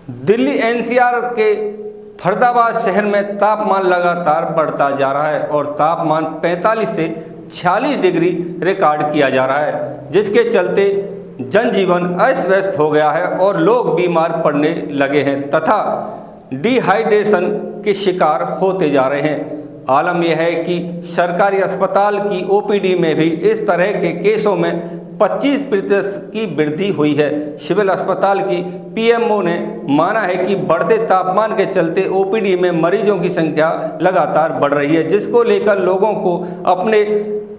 Delhi NCR के फरीदाबाद शहर में तापमान लगातार बढ़ता जा रहा है और तापमान 45 से 46 डिग्री रिकॉर्ड किया जा रहा है, जिसके चलते जनजीवन अस्त व्यस्त हो गया है और लोग बीमार पड़ने लगे हैं तथा डिहाइड्रेशन के शिकार होते जा रहे हैं। आलम यह है कि सरकारी अस्पताल की ओपीडी में भी इस तरह के केसों में 25% की वृद्धि हुई है। सिविल अस्पताल की पीएमओ ने माना है कि बढ़ते तापमान के चलते ओपीडी में मरीजों की संख्या लगातार बढ़ रही है, जिसको लेकर लोगों को अपने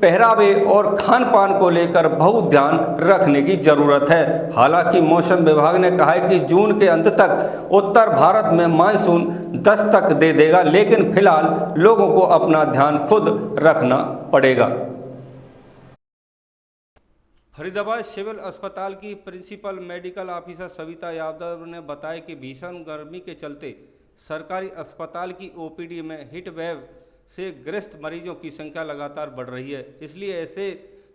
पहरावे और खान पान को लेकर बहुत ध्यान रखने की ज़रूरत है। हालांकि मौसम विभाग ने कहा है कि जून के अंत तक उत्तर भारत में मानसून दस्तक दे देगा, लेकिन फिलहाल लोगों को अपना ध्यान खुद रखना पड़ेगा। फरीदाबाद सिविल अस्पताल की principal medical officer Savita Yadav ने बताया कि भीषण गर्मी के चलते सरकारी अस्पताल की ओपीडी में हीट वेव से ग्रस्त मरीजों की संख्या लगातार बढ़ रही है। इसलिए ऐसे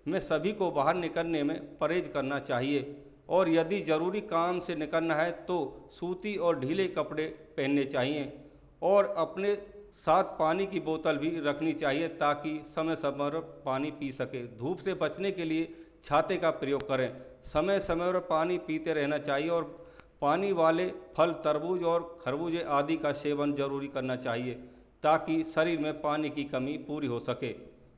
में सभी को बाहर निकलने में परहेज करना चाहिए और यदि ज़रूरी काम से निकलना है तो सूती और ढीले कपड़े पहनने चाहिए और अपने साथ पानी की बोतल भी रखनी चाहिए ताकि समय समय पर पानी पी सके। धूप से बचने के लिए छाते का प्रयोग करें। समय समय पर पानी पीते रहना चाहिए और पानी वाले फल, तरबूज और खरबूजे आदि का सेवन जरूरी करना चाहिए ताकि शरीर में पानी की कमी पूरी हो सके।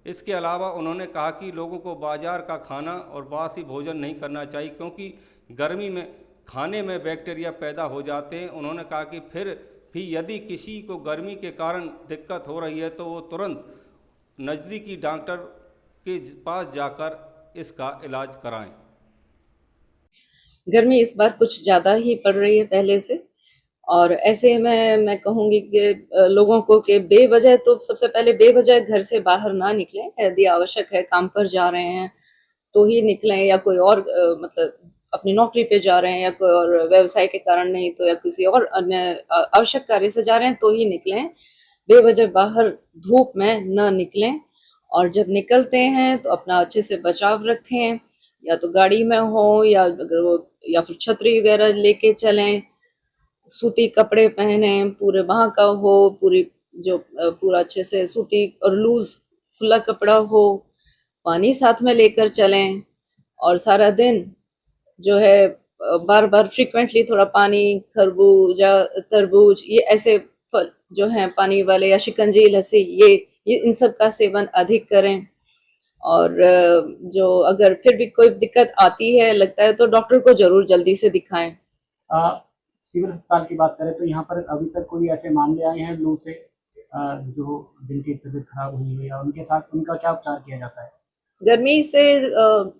इसके अलावा उन्होंने कहा कि लोगों को बाजार का खाना और बासी भोजन नहीं करना चाहिए क्योंकि गर्मी में खाने में बैक्टीरिया पैदा हो जाते हैं। उन्होंने कहा कि फिर भी यदि किसी को गर्मी के कारण दिक्कत हो रही है तो वो तुरंत नज़दीकी डॉक्टर के पास जाकर इसका इलाज कराएं। गर्मी इस बार कुछ ज़्यादा ही पड़ रही है पहले से, और ऐसे में मैं कहूँगी कि लोगों को कि बेवजह तो सबसे पहले बेवजह घर से बाहर ना निकलें। यदि आवश्यक है, काम पर जा रहे हैं तो ही निकलें, या कोई और मतलब अपनी नौकरी पे जा रहे हैं या कोई और व्यवसाय के कारण नहीं तो या किसी और अन्य आवश्यक कार्य से जा रहे हैं तो ही निकलें। बेवजह बाहर धूप में न निकलें और जब निकलते हैं तो अपना अच्छे से बचाव रखें, या तो गाड़ी में हो या फिर छतरी वगैरह लेके चलें। सूती कपड़े पहने, पूरे बाह का हो, पूरा अच्छे से सूती और लूज खुला कपड़ा हो। पानी साथ में लेकर चलें और सारा दिन जो है बार बार फ्रीक्वेंटली थोड़ा पानी, खरबूजा, तरबूज, ये ऐसे फल जो हैं पानी वाले, या शिकंजी, लस्सी, ये इन सब का सेवन अधिक करें। और जो अगर फिर भी कोई दिक्कत आती है, लगता है, तो डॉक्टर को जरूर जल्दी से दिखाएं। सिविल अस्पताल की बात करें तो यहाँ पर अभी तक कोई ऐसे मामले आए हैं लू से जो जिनकी तबीयत खराब हुई है, या उनके साथ उनका क्या उपचार किया जाता है? गर्मी से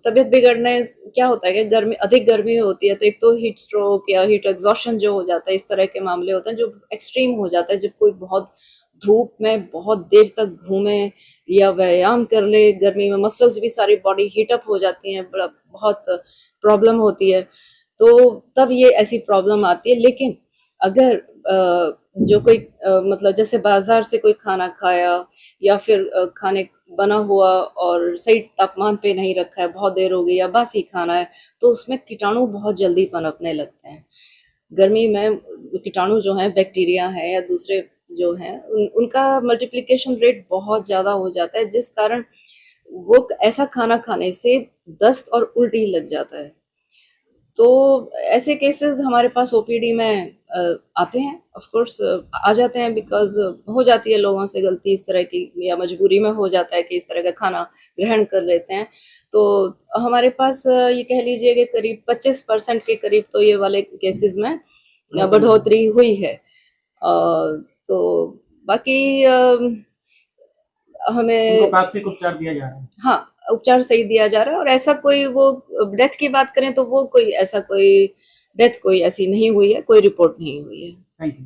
तबीयत बिगड़ने क्या होता है कि अधिक गर्मी होती है तो एक तो हीट स्ट्रोक या हीट एग्जॉशन जो हो जाता है, इस तरह के मामले होते हैं जो एक्सट्रीम हो जाता है। जब कोई बहुत धूप में बहुत देर तक घूमे या व्यायाम कर ले, गर्मी में मसल्स भी सारी बॉडी हीट अप हो जाती हैं, बहुत प्रॉब्लम होती है, तो तब ये ऐसी प्रॉब्लम आती है। लेकिन अगर जो कोई मतलब जैसे बाजार से कोई खाना खाया या फिर खाने बना हुआ और सही तापमान पे नहीं रखा है, बहुत देर हो गई, या बासी खाना है, तो उसमें कीटाणु बहुत जल्दी पनपने लगते हैं। गर्मी में कीटाणु जो हैं, बैक्टीरिया है या दूसरे जो हैं, उनका मल्टीप्लिकेशन रेट बहुत ज़्यादा हो जाता है, जिस कारण वो ऐसा खाना खाने से दस्त और उल्टी लग जाता है। तो ऐसे केसेस हमारे पास ओपीडी में आते हैं, ऑफ कोर्स आ जाते हैं, बिकॉज हो जाती है लोगों से गलती इस तरह की, या मजबूरी में हो जाता है कि इस तरह का खाना ग्रहण कर लेते हैं। तो हमारे पास ये कह लीजिए कि करीब 25% के करीब तो ये वाले केसेस में बढ़ोतरी हुई है। तो बाकी हमें प्राथमिक उपचार दिया जा रहा है। हाँ, उपचार सही दिया जा रहा है, और ऐसा कोई वो डेथ की बात करें तो वो कोई ऐसी नहीं हुई है, कोई रिपोर्ट नहीं हुई है। Thank you.